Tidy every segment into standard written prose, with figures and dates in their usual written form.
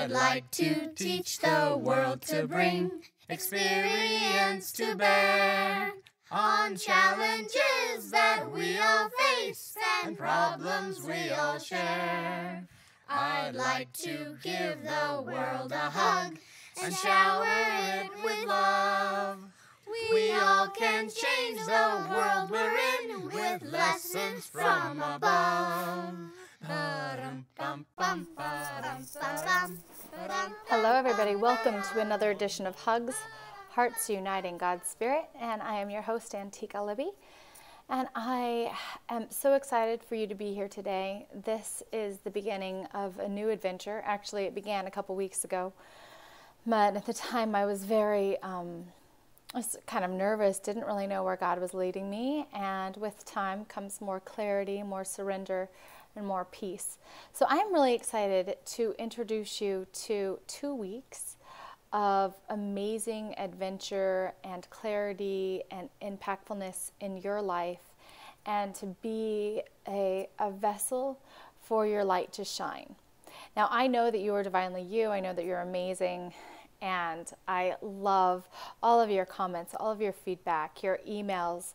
I'd like to teach the world to bring experience to bear on challenges that we all face and problems we all share. I'd like to give the world a hug and shower it with love. We all can change the world we're in with lessons from above. Hello everybody, welcome to another edition of HUGS, Hearts Uniting God's Spirit, and I am your host Antiqua, and I am so excited for you to be here today. This is the beginning of a new adventure. Actually, it began a couple weeks ago, but at the time I was I was kind of nervous, didn't really know where God was leading me, and with time comes more clarity, more surrender, and more peace. So I'm really excited to introduce you to 2 weeks of amazing adventure and clarity and impactfulness in your life, and to be a vessel for your light to shine. Now, I know that you are divinely you. I know that you're amazing. And I love all of your comments, all of your feedback, your emails,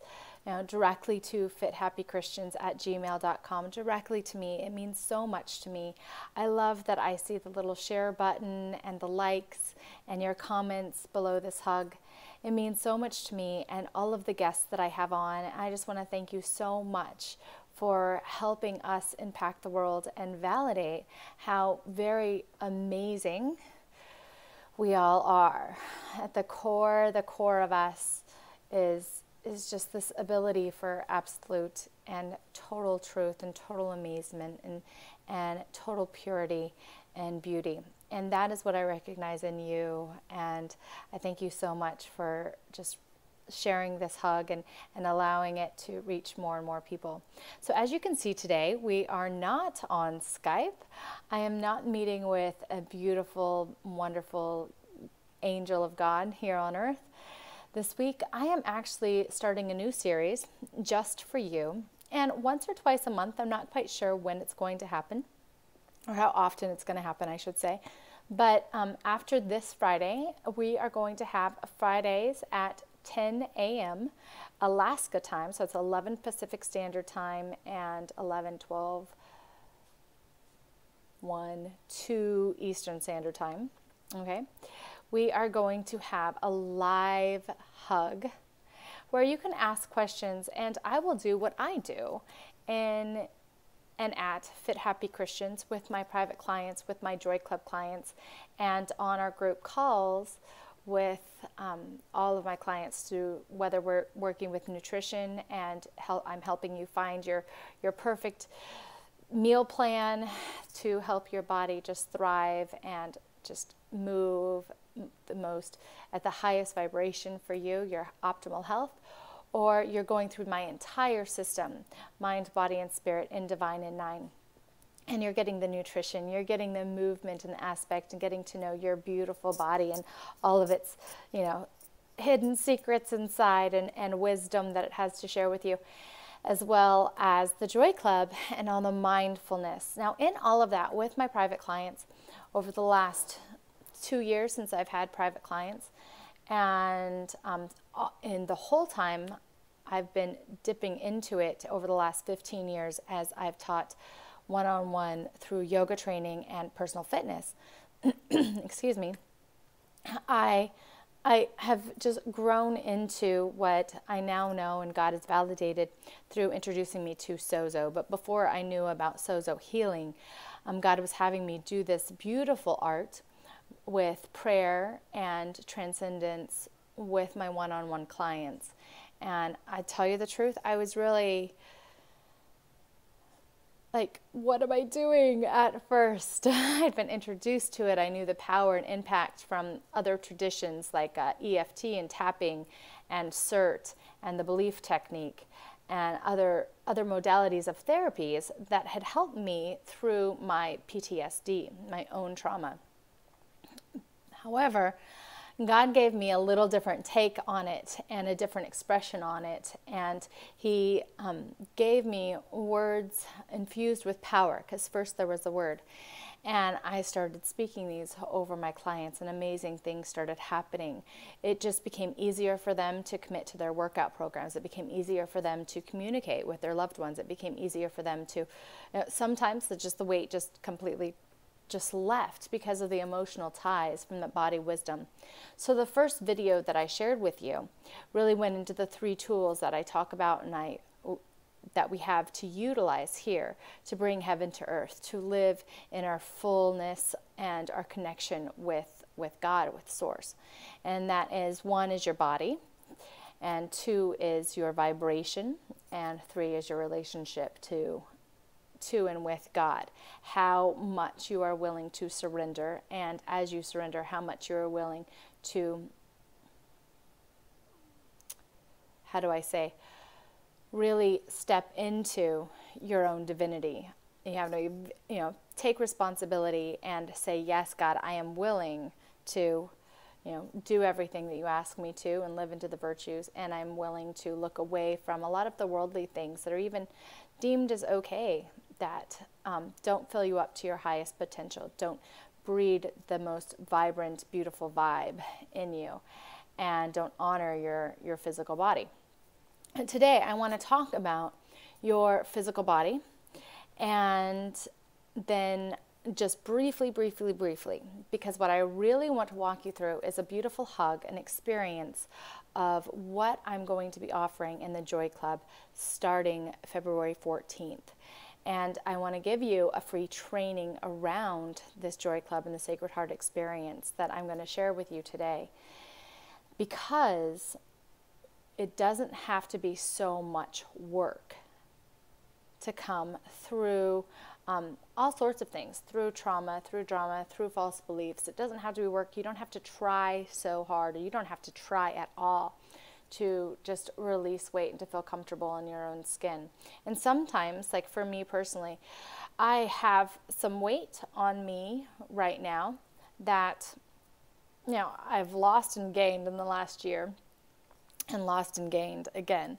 directly to fithappychristians@gmail.com, directly to me. It means so much to me. I love that I see the little share button and the likes and your comments below this hug. It means so much to me and all of the guests that I have on. I just want to thank you so much for helping us impact the world and validate how very amazing we all are. At the core of us is just this ability for absolute and total truth and total amazement and total purity and beauty. And that is what I recognize in you. And I thank you so much for just sharing this hug and allowing it to reach more and more people. So as you can see today, we are not on Skype. I am not meeting with a beautiful, wonderful angel of God here on earth. This week, I am actually starting a new series just for you. And once or twice a month, I'm not quite sure when it's going to happen, or how often it's going to happen, I should say. But after this Friday, we are going to have Fridays at 10 a.m. Alaska time. So it's 11 Pacific Standard Time and 11, 12, 1, 2 Eastern Standard Time. Okay. We are going to have a live hug where you can ask questions, and I will do what I do in and at Fit Happy Christians with my private clients, with my Joy Club clients, and on our group calls with all of my clients, through whether we're working with nutrition and I'm helping you find your perfect meal plan to help your body just thrive and just move the most at the highest vibration for you, your optimal health, or you're going through my entire system, mind, body, and spirit in Divine in 9. And you're getting the nutrition, you're getting the movement and the aspect, and getting to know your beautiful body and all of its, hidden secrets inside and wisdom that it has to share with you, as well as the Joy Club and all the mindfulness. Now, in all of that, with my private clients over the last 2 years since I've had private clients, and in the whole time I've been dipping into it over the last 15 years as I've taught one-on-one through yoga training and personal fitness. Excuse me. I have just grown into what I now know, and God has validated through introducing me to Sozo. But before I knew about Sozo healing, God was having me do this beautiful art with prayer and transcendence with my one-on-one clients. And I tell you the truth, I was really like, what am I doing at first? I'd been introduced to it. I knew the power and impact from other traditions like EFT and tapping and CERT and the belief technique and other modalities of therapies that had helped me through my PTSD, my own trauma. However, God gave me a little different take on it and a different expression on it. And he gave me words infused with power, because first there was the word. And I started speaking these over my clients, and amazing things started happening. It just became easier for them to commit to their workout programs. It became easier for them to communicate with their loved ones. It became easier for them to, sometimes the weight just completely just left because of the emotional ties from the body wisdom. So the first video that I shared with you really went into the 3 tools that I talk about and that we have to utilize here to bring heaven to earth, to live in our fullness and our connection with God, with Source. And that is, 1 is your body, and 2 is your vibration, and 3 is your relationship to and with God. How much you are willing to surrender, and as you surrender, how much you are willing to, really step into your own divinity. You have to, take responsibility and say, yes, God, I am willing to, do everything that you ask me to and live into the virtues. And I'm willing to look away from a lot of the worldly things that are even deemed as okay, that don't fill you up to your highest potential, don't breed the most vibrant, beautiful vibe in you, and don't honor your physical body. And today I want to talk about your physical body, and then just briefly, because what I really want to walk you through is a beautiful hug, an experience of what I'm going to be offering in the Joy Club starting February 14th. And I want to give you a free training around this Joy Club and the Sacred Heart experience that I'm going to share with you today, because it doesn't have to be so much work to come through all sorts of things, through trauma, through drama, through false beliefs. It doesn't have to be work. You don't have to try so hard, or you don't have to try at all to just release weight and to feel comfortable in your own skin. And sometimes, like for me personally, I have some weight on me right now that, I've lost and gained in the last year, and lost and gained again.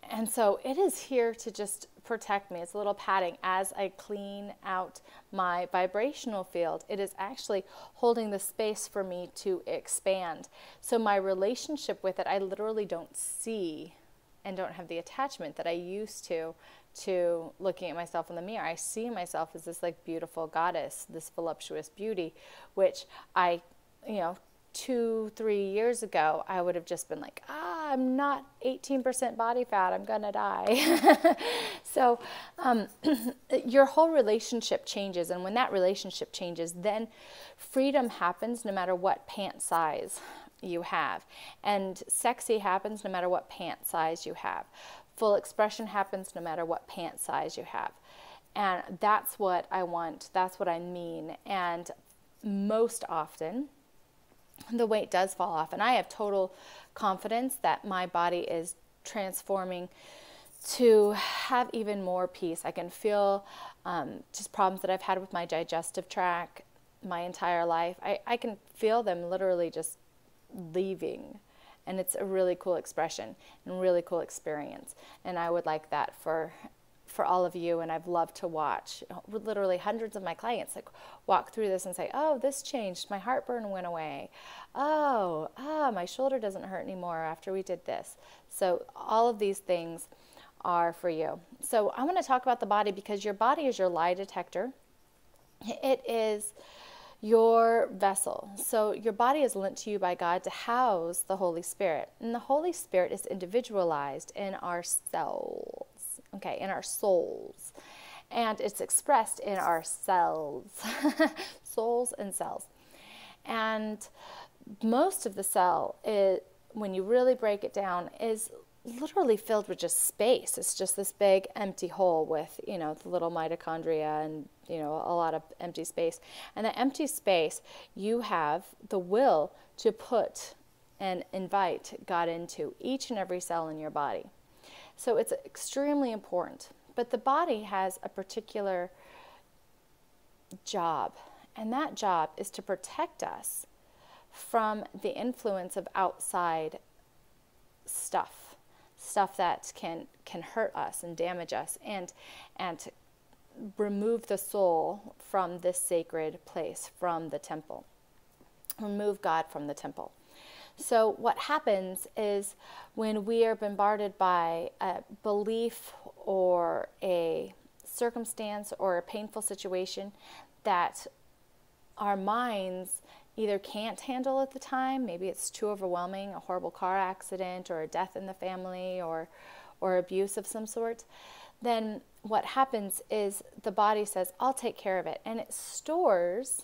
And so it is here to just protect me. It's a little padding as I clean out my vibrational field. It is actually holding the space for me to expand. So my relationship with it, I literally don't see and don't have the attachment that I used to looking at myself in the mirror. I see myself as this like beautiful goddess, this voluptuous beauty, which I, 2-3 years ago, I would have just been like, I'm not 18% body fat, I'm gonna die. So your whole relationship changes, and when that relationship changes, then freedom happens no matter what pant size you have, and sexy happens no matter what pant size you have. Full expression happens no matter what pant size you have. And that's what I want, that's what I mean. And most often, the weight does fall off, and I have total confidence that my body is transforming to have even more peace. I can feel just problems that I've had with my digestive tract my entire life. I can feel them literally just leaving, and it's a really cool expression and really cool experience. And I would like that for all of you, and I've loved to watch literally hundreds of my clients like walk through this and say, oh, this changed, my heartburn went away, my shoulder doesn't hurt anymore after we did this. So all of these things are for you. So I want to talk about the body, because your body is your lie detector. It is your vessel. So your body is lent to you by God to house the Holy Spirit, and the Holy Spirit is individualized in our cells. Okay, in our souls, and it's expressed in our cells, souls and cells. And most of the cell, when you really break it down, is literally filled with just space. It's just this big empty hole with, the little mitochondria and, a lot of empty space. And that empty space, you have the will to put and invite God into each and every cell in your body. So it's extremely important. But the body has a particular job, and that job is to protect us from the influence of outside stuff that can hurt us and damage us, and remove the soul from this sacred place, from the temple. Remove God from the temple. So what happens is when we are bombarded by a belief or a circumstance or a painful situation that our minds either can't handle at the time, maybe it's too overwhelming, a horrible car accident or a death in the family or abuse of some sort, then what happens is the body says, I'll take care of it. And it stores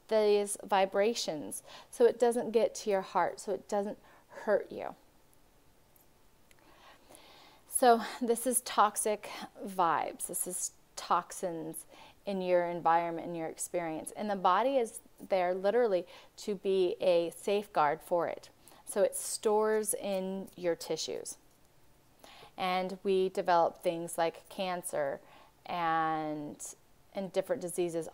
these vibrations so it doesn't get to your heart, so it doesn't hurt you. So this is toxic vibes. This is toxins in your environment, in your experience. And the body is there literally to be a safeguard for it. So it stores in your tissues. And we develop things like cancer and different diseases,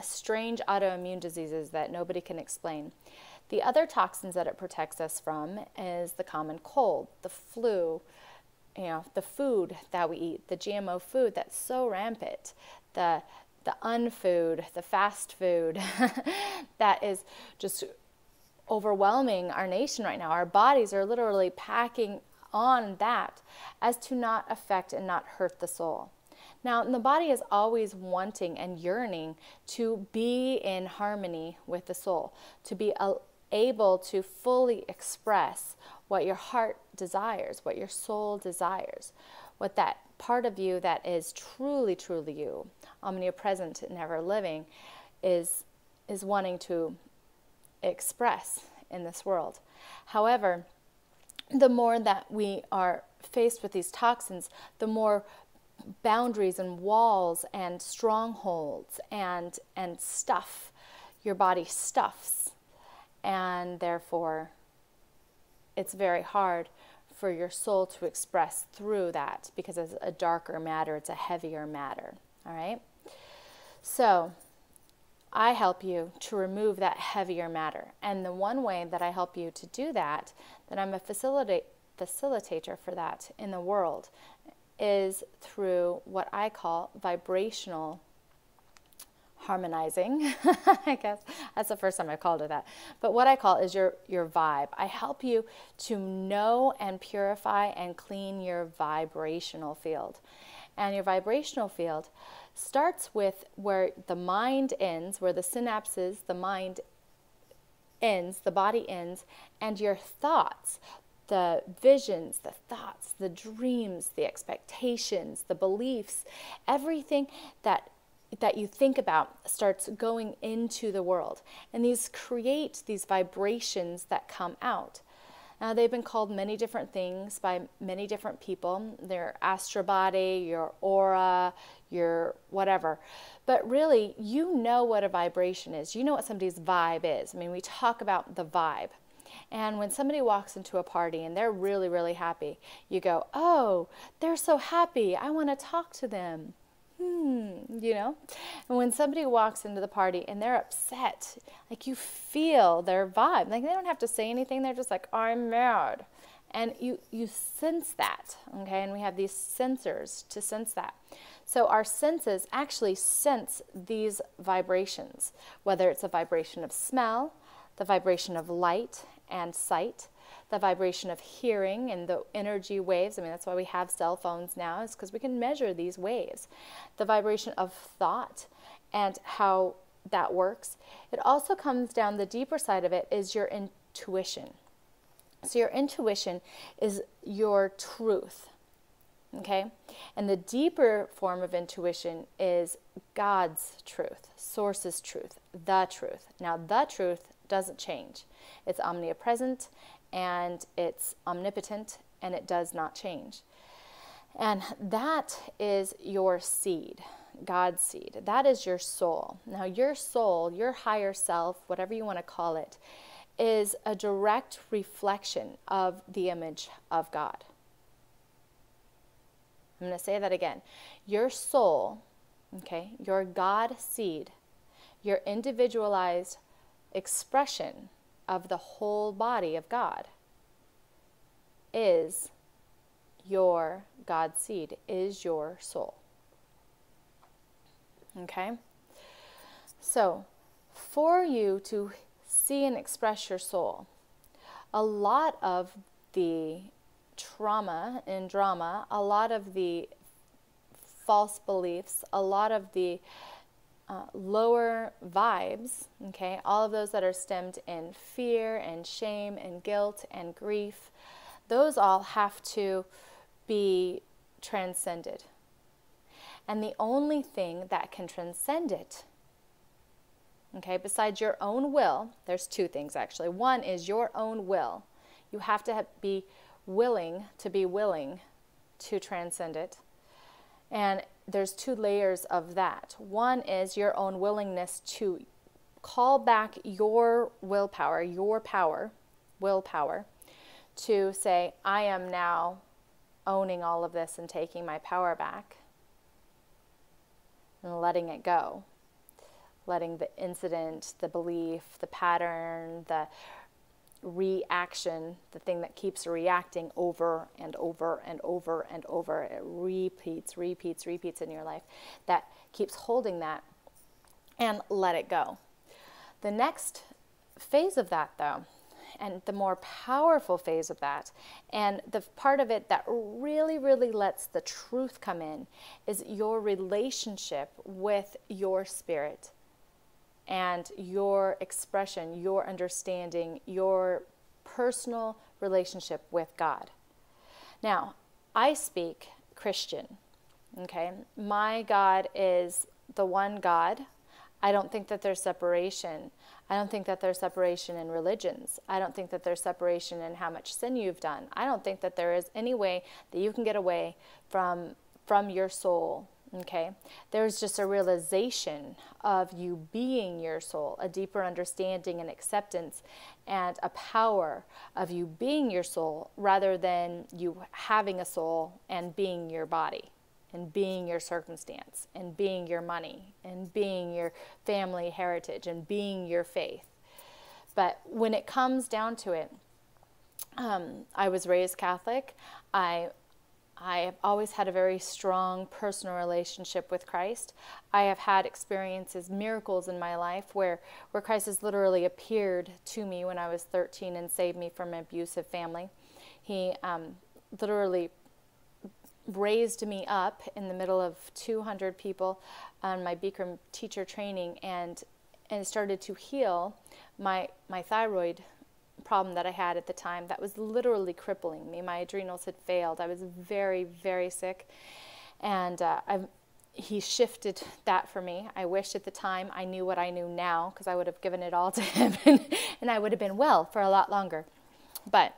strange autoimmune diseases that nobody can explain. The other toxins that it protects us from is the common cold, the flu, the food that we eat, the GMO food that's so rampant, the unfood, the fast food that is just overwhelming our nation right now. Our bodies are literally packing on that as to not affect and not hurt the soul. Now, the body is always wanting and yearning to be in harmony with the soul, to be able to fully express what your heart desires, what your soul desires, what that part of you that is truly, truly you, omnipresent and ever living, is wanting to express in this world. However, the more that we are faced with these toxins, the more boundaries and walls and strongholds and stuff your body stuffs, and therefore it's very hard for your soul to express through that, because it's a darker matter, it's a heavier matter. All right, so I help you to remove that heavier matter, and the one way that I help you to do that I'm a facilitator for that in the world, is through what I call vibrational harmonizing. I guess that's the first time I called it that. But what I call is your vibe. I help you to know and purify and clean your vibrational field. And your vibrational field starts with where the mind ends, where the synapses, the mind ends, the body ends, and your thoughts, the visions, the thoughts, the dreams, the expectations, the beliefs, everything that you think about starts going into the world. And these create these vibrations that come out. Now, they've been called many different things by many different people. Their astral body, your aura, your whatever. But really, you know what a vibration is. You know what somebody's vibe is. I mean, we talk about the vibe. And when somebody walks into a party and they're really, really happy, you go, oh, they're so happy. I want to talk to them. And when somebody walks into the party and they're upset, like you feel their vibe. Like they don't have to say anything. They're just like, I'm mad. And you sense that, okay? And we have these sensors to sense that. So our senses actually sense these vibrations, whether it's a vibration of smell, the vibration of light and sight, the vibration of hearing and the energy waves. I mean, that's why we have cell phones now, is because we can measure these waves. The vibration of thought and how that works. It also comes down, the deeper side of it is your intuition. So your intuition is your truth, okay? And the deeper form of intuition is God's truth, Source's truth, the truth. Now, the truth doesn't change. It's omnipresent and it's omnipotent, and it does not change. And that is your seed, God's seed. That is your soul. Now, your soul, your higher self, whatever you want to call it, is a direct reflection of the image of God. I'm going to say that again. Your soul, okay, your God seed, your individualized expression of the whole body of God is your God seed, is your soul. Okay? So, for you to see and express your soul, a lot of the trauma and drama, a lot of the false beliefs, a lot of the lower vibes, okay, all of those that are stemmed in fear and shame and guilt and grief, those all have to be transcended. And the only thing that can transcend it, okay, besides your own will, there's two things actually. One is your own will. You have to be willing to transcend it. And there's two layers of that. One is your own willingness to call back your willpower, willpower, to say, I am now owning all of this and taking my power back and letting it go. Letting the incident, the belief, the pattern, the reaction, the thing that keeps reacting over and over and over and over, it repeats in your life, that keeps holding that, and let it go. The next phase of that, though, and the more powerful phase of that, and the part of it that really, really lets the truth come in, is your relationship with your spirit and your expression, your understanding, your personal relationship with God. Now, I speak Christian, okay? My God is the one God. I don't think that there's separation. I don't think that there's separation in religions. I don't think that there's separation in how much sin you've done. I don't think that there is any way that you can get away from your soul. Okay, there's just a realization of you being your soul, a deeper understanding and acceptance, and a power of you being your soul rather than you having a soul and being your body and being your circumstance and being your money and being your family heritage and being your faith. But when it comes down to it, I was raised Catholic. I have always had a very strong personal relationship with Christ. I have had experiences, miracles in my life where Christ has literally appeared to me when I was 13 and saved me from an abusive family. He literally raised me up in the middle of 200 people on my Bikram teacher training and started to heal my thyroid problem that I had at the time that was literally crippling me. My adrenals had failed. I was very, very sick. And he shifted that for me. I wished at the time I knew what I knew now, because I would have given it all to him and I would have been well for a lot longer. But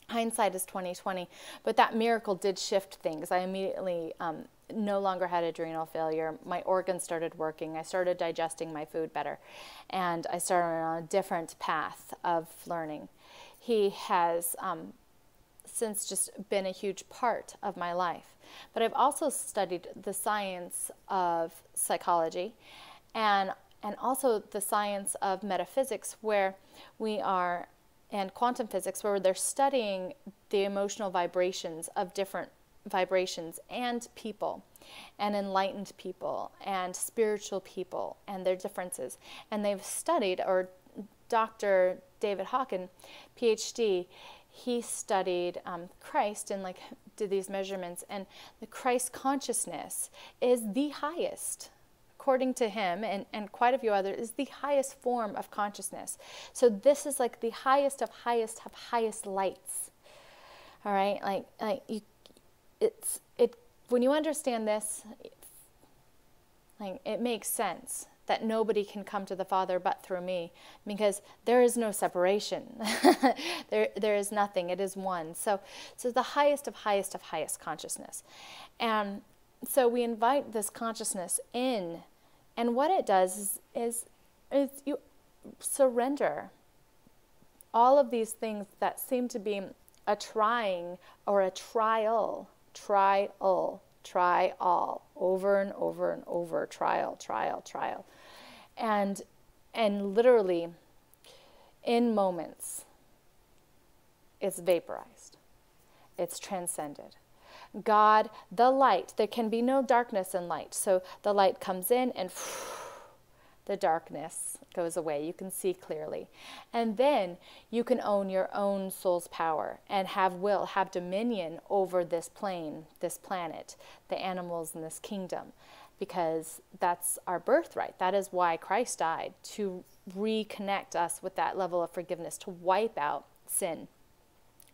hindsight is 20/20. But that miracle did shift things. I immediately no longer had adrenal failure. My organs started working. I started digesting my food better. And I started on a different path of learning. He has since just been a huge part of my life. But I've also studied the science of psychology and also the science of metaphysics, where we are, and quantum physics, where they're studying the emotional vibrations of different vibrations and people and enlightened people and spiritual people and their differences. And they've studied, or Dr. David Hawken, PhD, he studied Christ and did these measurements, and the Christ consciousness is the highest, according to him and quite a few others, is the highest form of consciousness. So this is like the highest of highest lights. All right, when you understand this, it makes sense that nobody can come to the Father but through me, because there is no separation. there is nothing. It is one. So the highest of highest consciousness. And so we invite this consciousness in, and what it does is you surrender all of these things that seem to be a trying or a trial, over and over and over, trial. And literally, in moments, it's vaporized. It's transcended. God, the light. There can be no darkness in light. So the light comes in and the darkness goes away. You can see clearly. And then you can own your own soul's power and have dominion over this plane, this planet, the animals in this kingdom, because that's our birthright. That is why Christ died, to reconnect us with that level of forgiveness, to wipe out sin,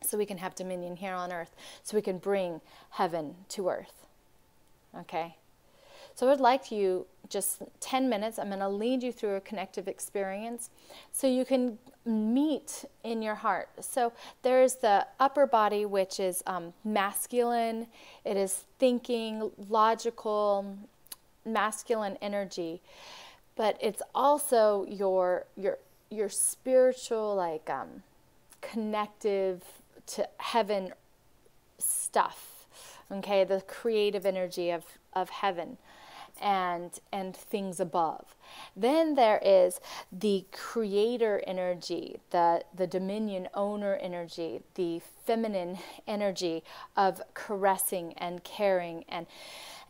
so we can have dominion here on earth, so we can bring heaven to earth. Okay? So I would like you, just 10 minutes, I'm going to lead you through a connective experience so you can meet in your heart. So there's the upper body, which is masculine. It is thinking, logical, masculine energy. But it's also your spiritual, like connective to heaven stuff. Okay, the creative energy of heaven and things above. Then there is the creator energy, the dominion owner energy, the feminine energy of caressing and caring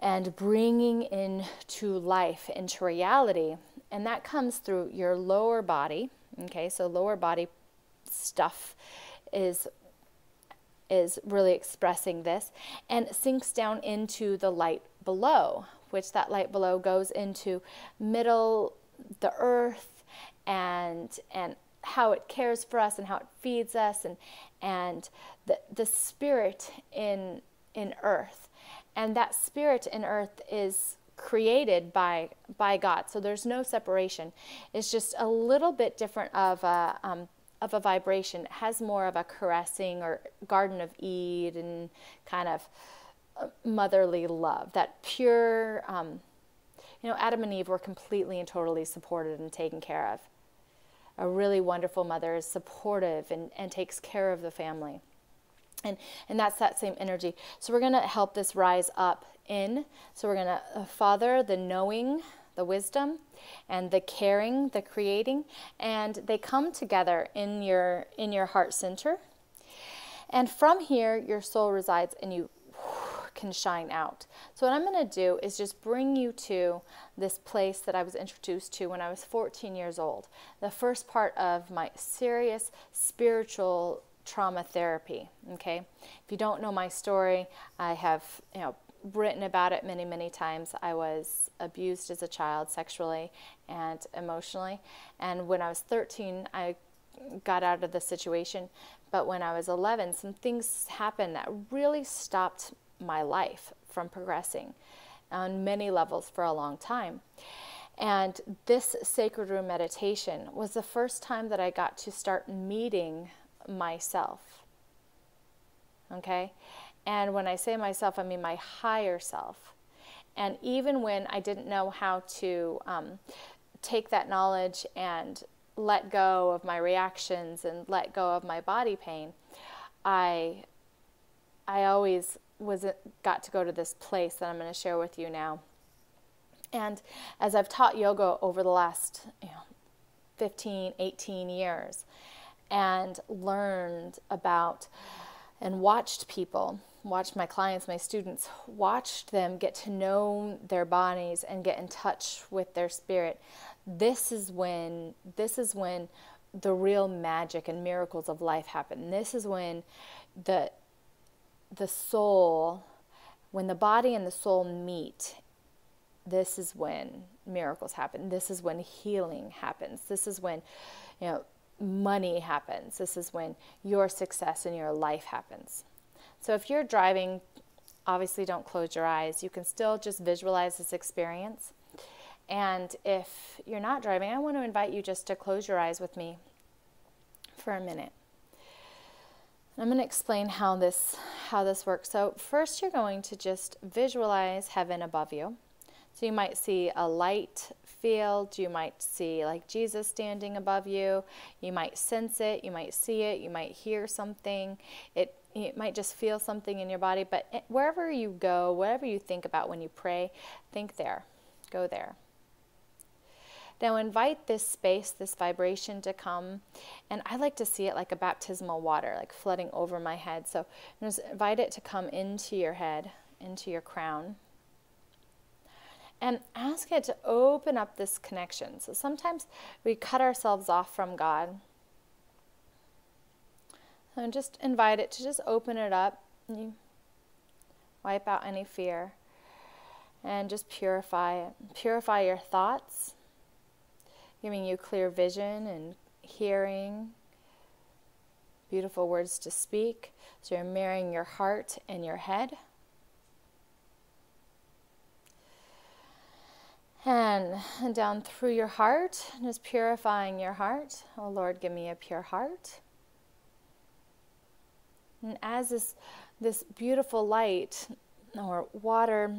and bringing into life, into reality. And that comes through your lower body. Okay, so lower body stuff is really expressing this, and sinks down into the light below, which that light below goes into the earth, and how it cares for us and how it feeds us, and the spirit in earth. And that spirit in earth is created by God. So there's no separation. It's just a little bit different of a vibration. It has more of a caressing or Garden of Eden kind of motherly love, that pure, Adam and Eve were completely and totally supported and taken care of. A really wonderful mother is supportive and takes care of the family. And that's that same energy. So we're going to help this rise up in. So we're going to father the knowing, the wisdom, and the caring, the creating, and they come together in your heart center. And from here, your soul resides and you can shine out. So what I'm going to do is just bring you to this place that I was introduced to when I was 14 years old. The first part of my serious spiritual trauma therapy. Okay, if you don't know my story, I have written about it many, many times. I was abused as a child sexually and emotionally, and when I was 13 I got out of the situation. But when I was 11, some things happened that really stopped my life from progressing on many levels for a long time. And this sacred room meditation was the first time that I got to start meeting myself. Okay? And when I say myself, I mean my higher self. And even when I didn't know how to take that knowledge and let go of my reactions and let go of my body pain, I always got to go to this place that I'm going to share with you now. And as I've taught yoga over the last 15, 18 years, and learned about and watched my clients, my students, watched them get to know their bodies and get in touch with their spirit, this is when the real magic and miracles of life happen. This is when the soul, when the body and the soul meet, this is when miracles happen. This is when healing happens. This is when, money happens. This is when your success in your life happens. So if you're driving, obviously don't close your eyes. You can still just visualize this experience. And if you're not driving, I want to invite you just to close your eyes with me for a minute. I'm going to explain how this works. So first you're going to just visualize heaven above you. So you might see a light field, you might see like Jesus standing above you, you might sense it, you might see it, you might hear something, it might just feel something in your body, but wherever you go, whatever you think about when you pray, think there, go there. Now invite this space, this vibration to come, and I like to see it like a baptismal water, like flooding over my head. So just invite it to come into your head, into your crown, and ask it to open up this connection. So sometimes we cut ourselves off from God. So just invite it to just open it up. You wipe out any fear and just purify it. Purify your thoughts, giving you clear vision and hearing, beautiful words to speak. So you're marrying your heart and your head. And down through your heart, just purifying your heart. Oh Lord, give me a pure heart. And as this beautiful light or water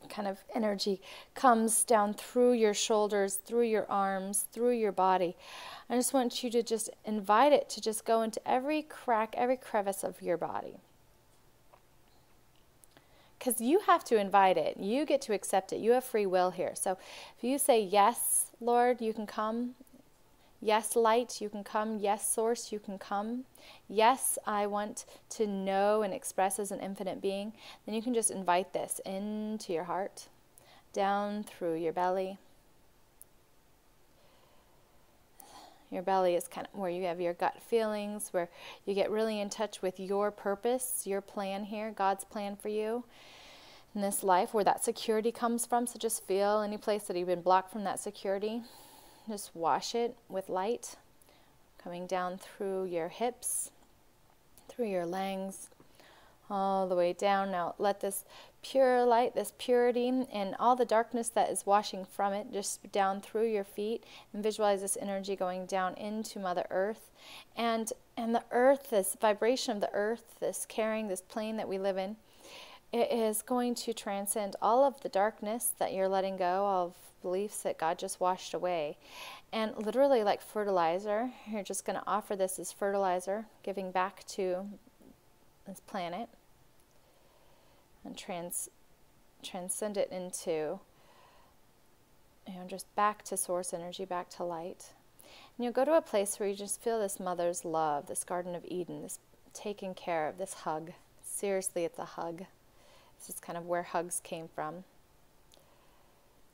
kind of energy comes down through your shoulders, through your arms, through your body, I just want you to just invite it to just go into every crack, every crevice of your body. Because you have to invite it. You get to accept it. You have free will here. So if you say, yes, Lord, you can come. Yes, light, you can come. Yes, source, you can come. Yes, I want to know and express as an infinite being. Then you can just invite this into your heart, down through your belly. Your belly is kind of where you have your gut feelings, where you get really in touch with your purpose, your plan here, God's plan for you in this life, where that security comes from. So just feel any place that you've been blocked from that security. Just wash it with light, coming down through your hips, through your legs, all the way down. Now let this pure light, this purity, and all the darkness that is washing from it, just down through your feet, and visualize this energy going down into Mother Earth. And the earth, this vibration of the earth, this carrying, this plane that we live in, it is going to transcend all of the darkness that you're letting go of, beliefs that God just washed away. And literally like fertilizer, you're just going to offer this as fertilizer, giving back to this planet, and transcend it into, just back to source energy, back to light. And you'll go to a place where you just feel this mother's love, this Garden of Eden, this taken care of, this hug. Seriously, it's a hug. This is kind of where hugs came from.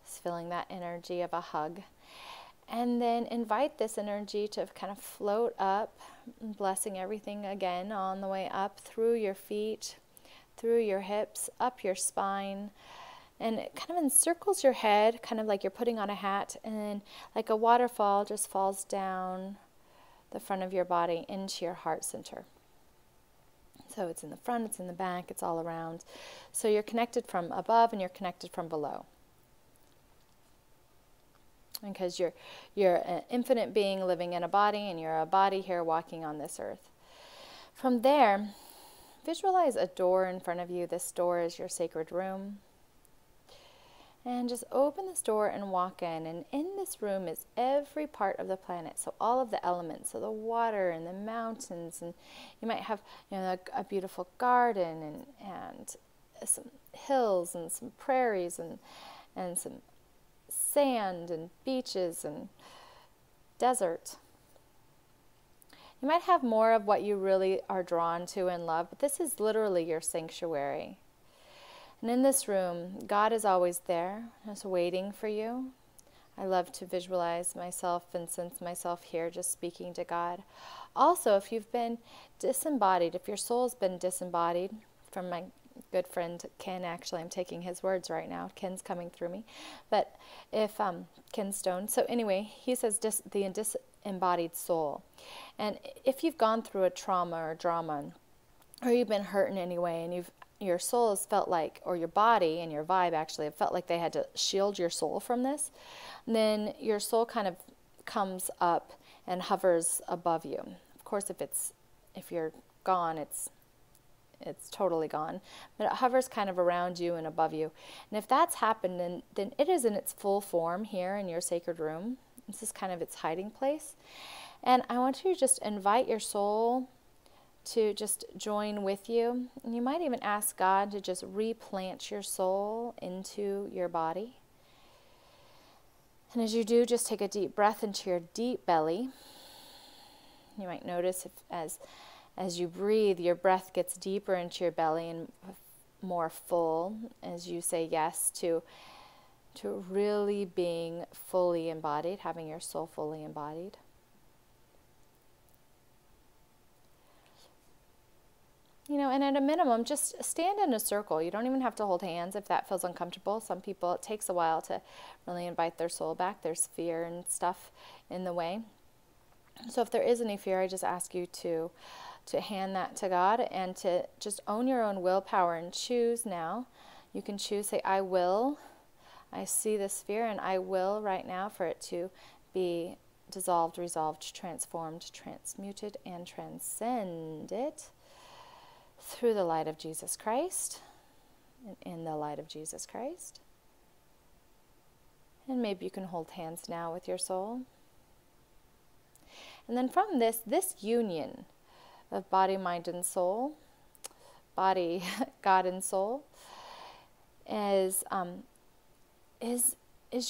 Just feeling that energy of a hug. And then invite this energy to kind of float up, blessing everything again on the way up through your feet, through your hips, up your spine. And it kind of encircles your head, kind of like you're putting on a hat. And then like a waterfall just falls down the front of your body into your heart center. So it's in the front, it's in the back, it's all around. So you're connected from above and you're connected from below. Because you're an infinite being living in a body, and you're a body here walking on this earth. From there, visualize a door in front of you. This door is your sacred room. And just open this door and walk in. And in this room is every part of the planet. So all of the elements, so the water and the mountains. And you might have a beautiful garden and some hills and some prairies and some sand and beaches and desert. You might have more of what you really are drawn to and love, but this is literally your sanctuary. And in this room, God is always there, just waiting for you. I love to visualize myself and sense myself here, just speaking to God. Also, if you've been disembodied, if your soul's been disembodied, from my good friend Ken, actually I'm taking his words right now, Ken's coming through me, but if Ken Stone, so anyway, he says the disembodied soul. And if you've gone through a trauma or drama, or you've been hurt in any way, and your soul has felt like, or your body and your vibe actually have felt like they had to shield your soul from this, then your soul kind of comes up and hovers above you. Of course, if you're gone, it's totally gone, but it hovers kind of around you and above you. And if that's happened, then it is in its full form here in your sacred room. This is kind of its hiding place. And I want you to just invite your soul to just join with you. And you might even ask God to just replant your soul into your body. And as you do, just take a deep breath into your deep belly. You might notice as you breathe, your breath gets deeper into your belly and more full as you say yes to really being fully embodied, having your soul fully embodied. And at a minimum, just stand in a circle. You don't even have to hold hands if that feels uncomfortable. Some people, it takes a while to really invite their soul back. There's fear and stuff in the way. So if there is any fear, I just ask you to hand that to God and to just own your own willpower and choose now. You can choose, say, I will. I see this fear and I will right now for it to be dissolved, resolved, transformed, transmuted, and transcended through the light of Jesus Christ and in the light of Jesus Christ. And maybe you can hold hands now with your soul. And then from this union of body, mind, and soul, body, God, and soul, is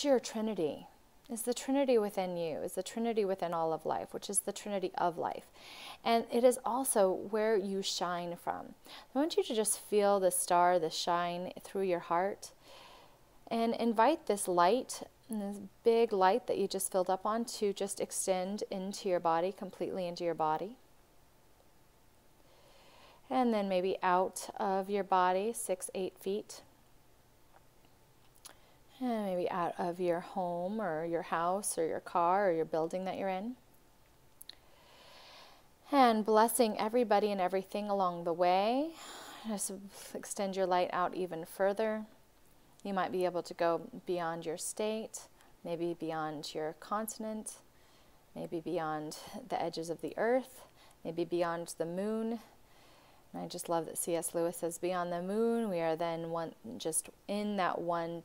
your Trinity. Is the Trinity within you, is the Trinity within all of life, which is the Trinity of life. And it is also where you shine from. I want you to just feel the star, the shine through your heart, and invite this light, this big light that you just filled up on, to just extend into your body, completely into your body. And then maybe out of your body, 6-8 feet. And maybe out of your home or your house or your car or your building that you're in. And blessing everybody and everything along the way. Just extend your light out even further. You might be able to go beyond your state, maybe beyond your continent, maybe beyond the edges of the earth, maybe beyond the moon. And I just love that C.S. Lewis says, beyond the moon, we are then one, just in that one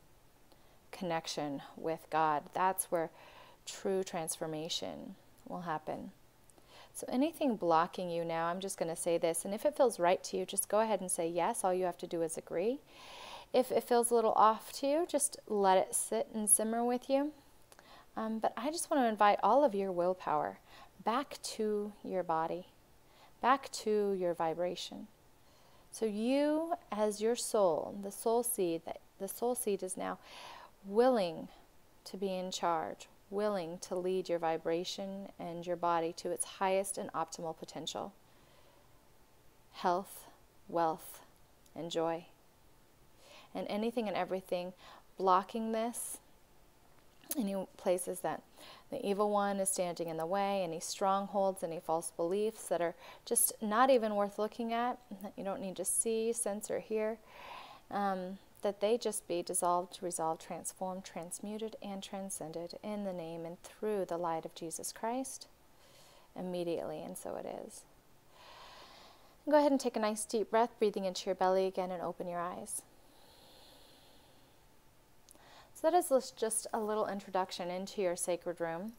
connection with God. That's where true transformation will happen. So anything blocking you now, I'm just going to say this, and if it feels right to you, just go ahead and say yes. All you have to do is agree. If it feels a little off to you, just let it sit and simmer with you. But I just want to invite all of your willpower back to your body, back to your vibration. So you, as your soul, the soul seed is now willing to be in charge, willing to lead your vibration and your body to its highest and optimal potential. Health, wealth, and joy. And anything and everything blocking this, any places that the evil one is standing in the way, any strongholds, any false beliefs that are just not even worth looking at, that you don't need to see, sense, or hear, that they just be dissolved, resolved, transformed, transmuted, and transcended in the name and through the light of Jesus Christ immediately, and so it is. Go ahead and take a nice deep breath, breathing into your belly again, and open your eyes. So that is just a little introduction into your sacred room.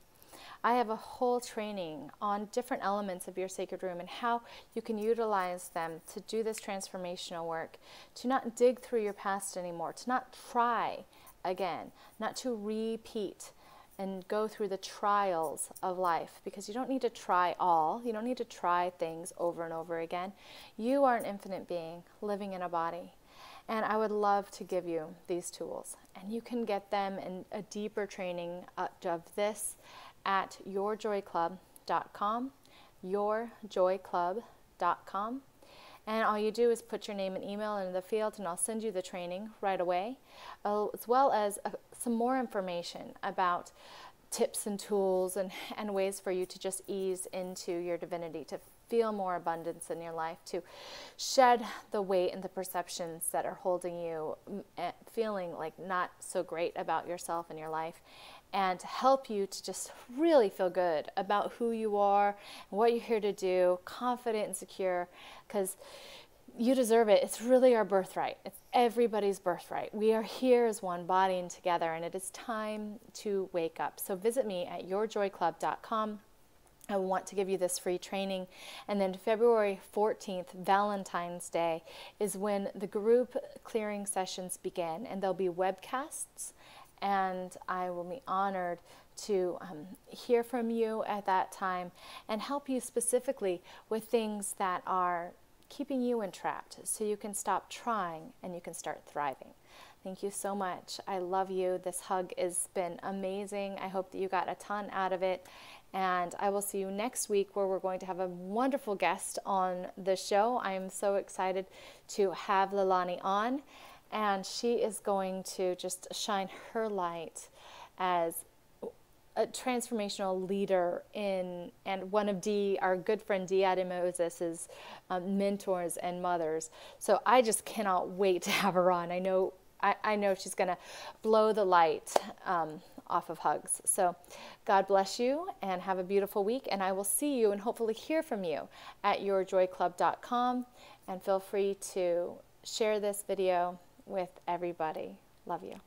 I have a whole training on different elements of your sacred room and how you can utilize them to do this transformational work, to not dig through your past anymore, to not try again, not to repeat and go through the trials of life, because you don't need to try all. You don't need to try things over and over again. You are an infinite being living in a body. And I would love to give you these tools. And you can get them in a deeper training of this at yourjoyclub.com, yourjoyclub.com. And all you do is put your name and email into the field, and I'll send you the training right away, as well as some more information about tips and tools and ways for you to just ease into your divinity, to feel more abundance in your life, to shed the weight and the perceptions that are holding you feeling like not so great about yourself and your life, and to help you to just really feel good about who you are and what you're here to do, confident and secure, because you deserve it. It's really our birthright. It's everybody's birthright. We are here as one body and together, and it is time to wake up. So visit me at yourjoyclub.com. I want to give you this free training. And then February 14th, Valentine's Day, is when the group clearing sessions begin. And there'll be webcasts and I will be honored to hear from you at that time and help you specifically with things that are keeping you entrapped so you can stop trying and you can start thriving. Thank you so much. I love you. This hug has been amazing. I hope that you got a ton out of it. And I will see you next week where we're going to have a wonderful guest on the show. I am so excited to have Leilani on. And she is going to just shine her light as a transformational leader and one of our good friend Dia Moses's mentors and mothers. So I just cannot wait to have her on. I know she's going to blow the light off of HUGS. So God bless you and have a beautiful week. And I will see you and hopefully hear from you at yourjoyclub.com. And feel free to share this video with everybody. Love you.